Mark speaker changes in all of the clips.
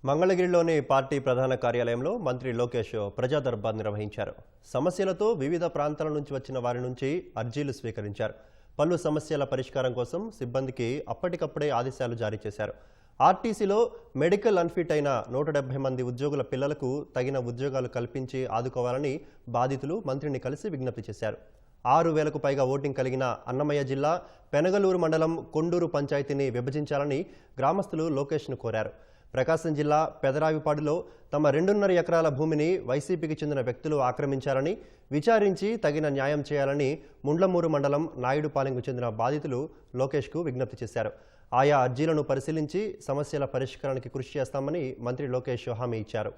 Speaker 1: మంగళగిరిలోని పార్టీ ప్రధాన కార్యాలయంలో మంత్రి లోకేష్ ప్రజా దర్బార్ నిర్వహించారు. సమస్యలతో వివిధ ప్రాంతాల నుంచి వచ్చిన వారి నుంచి అర్జీలు స్వీకరించారు. పలు సమస్యల పరిష్కారం కోసం సిబ్బందికి అప్పటికప్పుడే ఆదేశాలు జారీ చేశారు. ఆర్టీసీలో మెడికల్ అన్ఫిట్ అయిన 170 మంది ఉద్యోగుల పిల్లలకు తగిన ఉద్యోగాలు కల్పించి ఆదుకోవాలని బాధితులు మంత్రిని కలిసి విజ్ఞప్తి చేశారు. 6,000కు పైగా ఓటింగ్ కలిగిన అన్నమయ్య జిల్లా పెనగలూరు మండలం కొండూరు పంచాయతీని విభజించాలని గ్రామస్తులు లోకేష్ను కోరారు. ప్రకాశం జిల్లా పెదరావిపాడులో తమ 2.5 ఎకరాల భూమిని వైసీపీకి చెందిన వ్యక్తులు ఆక్రమించారని విచారించి తగిన న్యాయం చేయాలని ముండ్లమూరు మండలం నాయుడుపాలెంకు చెందిన బాధితులు లోకేష్కు విజ్ఞప్తి చేశారు. ఆయా అర్జీలను పరిశీలించి సమస్యల పరిష్కారానికి కృషి చేస్తామని మంత్రి లోకేష్ హామీ ఇచ్చారు.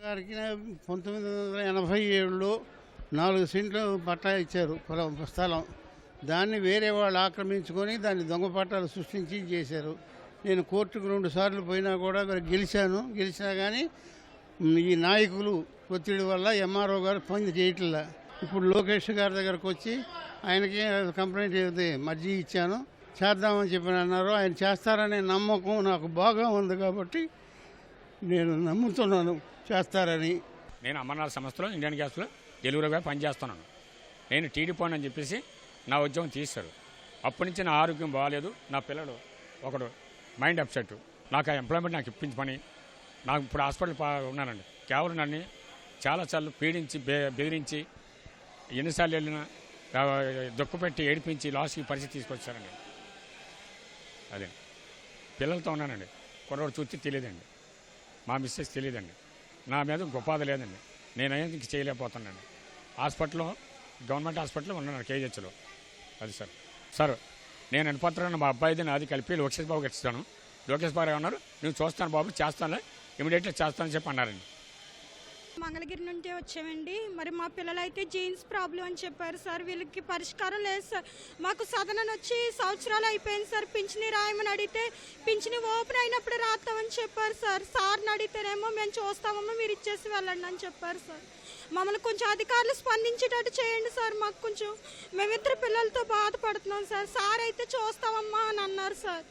Speaker 2: 1987లో 4 సెంట్లు పట్టా ఇచ్చారు స్థలం. దాన్ని వేరే వాళ్ళు ఆక్రమించుకొని దాన్ని దొంగ పట్టాలు సృష్టించి చేశారు. నేను కోర్టుకు 2 సార్లు పోయినా కూడా గెలిచినా కానీ ఈ నాయకులు ఒత్తిడి వల్ల ఎంఆర్ఓ గారు పని చేయట్లా. ఇప్పుడు లోకేష్ గారి దగ్గరకు వచ్చి ఆయనకి కంప్లైంట్ మర్జీ ఇచ్చాను, చేద్దామని చెప్పి అన్నారు. ఆయన చేస్తారనే నమ్మకం నాకు బాగా ఉంది కాబట్టి నేను నమ్ముతున్నాను చేస్తారని.
Speaker 3: నేను అమర్నాథ్ సంస్థలో ఇండియన్ గ్యాస్లో డెలివరీగా పనిచేస్తున్నాను. నేను టీడీపీ అని చెప్పేసి నా ఉద్యోగం తీశారు. అప్పటి నుంచి నా ఆరోగ్యం బాగాలేదు. నా పిల్లలు ఒకడు మైండ్ అప్సెట్. నాకు ఆ ఎంప్లాయ్మెంట్ నాకు ఇప్పించమని నాకు ఇప్పుడు హాస్పిటల్ ఉన్నానండి. కేవలం నన్ను చాలాసార్లు పీడించి బెదిరించి ఎన్నిసార్లు వెళ్ళినా దుఃఖపెట్టి ఏడిపించి లాస్ట్కి పరిస్థితి తీసుకొచ్చారండి. అదే పిల్లలతో ఉన్నానండి. కొరవాడు చూస్తే తెలియదండి, మా మిస్సెస్ తెలియదండి, నా మీద ఉపాధి లేదండి. నేనైనా ఇంక చేయలేకపోతున్నానండి. హాస్పిటల్లో గవర్నమెంట్ హాస్పిటల్లో ఉన్నాను కేజీహెచ్లో. అది సార్ నేను అనుపత్రాన్ని మా అబ్బాయిది నాది కలిపి లోకేష్ బాబుకి ఇస్తాను. లోకేష్ బాబు ఏమన్నారు, నువ్వు చూస్తాను బాబు, చేస్తానులే, ఇమీడియట్గా చేస్తానని చెప్పి అన్నారండి.
Speaker 4: మంగళగిరి నుండి వచ్చామండి. మరి మా పిల్లలైతే జీన్స్ ప్రాబ్లం అని చెప్పారు సార్. వీళ్ళకి పరిష్కారం లేదు సార్. మాకు సదనం వచ్చి సంవత్సరాలు అయిపోయింది సార్. పింఛని రాయమని అడిగితే పింఛని ఓపెన్ అయినప్పుడు రాస్తామని చెప్పారు సార్. సార్ని అడిగితేనేమో మేము చూస్తామమ్మా, మీరు ఇచ్చేసి వెళ్ళండి అని చెప్పారు సార్. మమ్మల్ని కొంచెం అధికారులు స్పందించేటట్టు చేయండి సార్. మాకు కొంచెం మేమిద్దరు పిల్లలతో బాధపడుతున్నాం సార్. సార్ అయితే చూస్తామమ్మా అని అన్నారు సార్.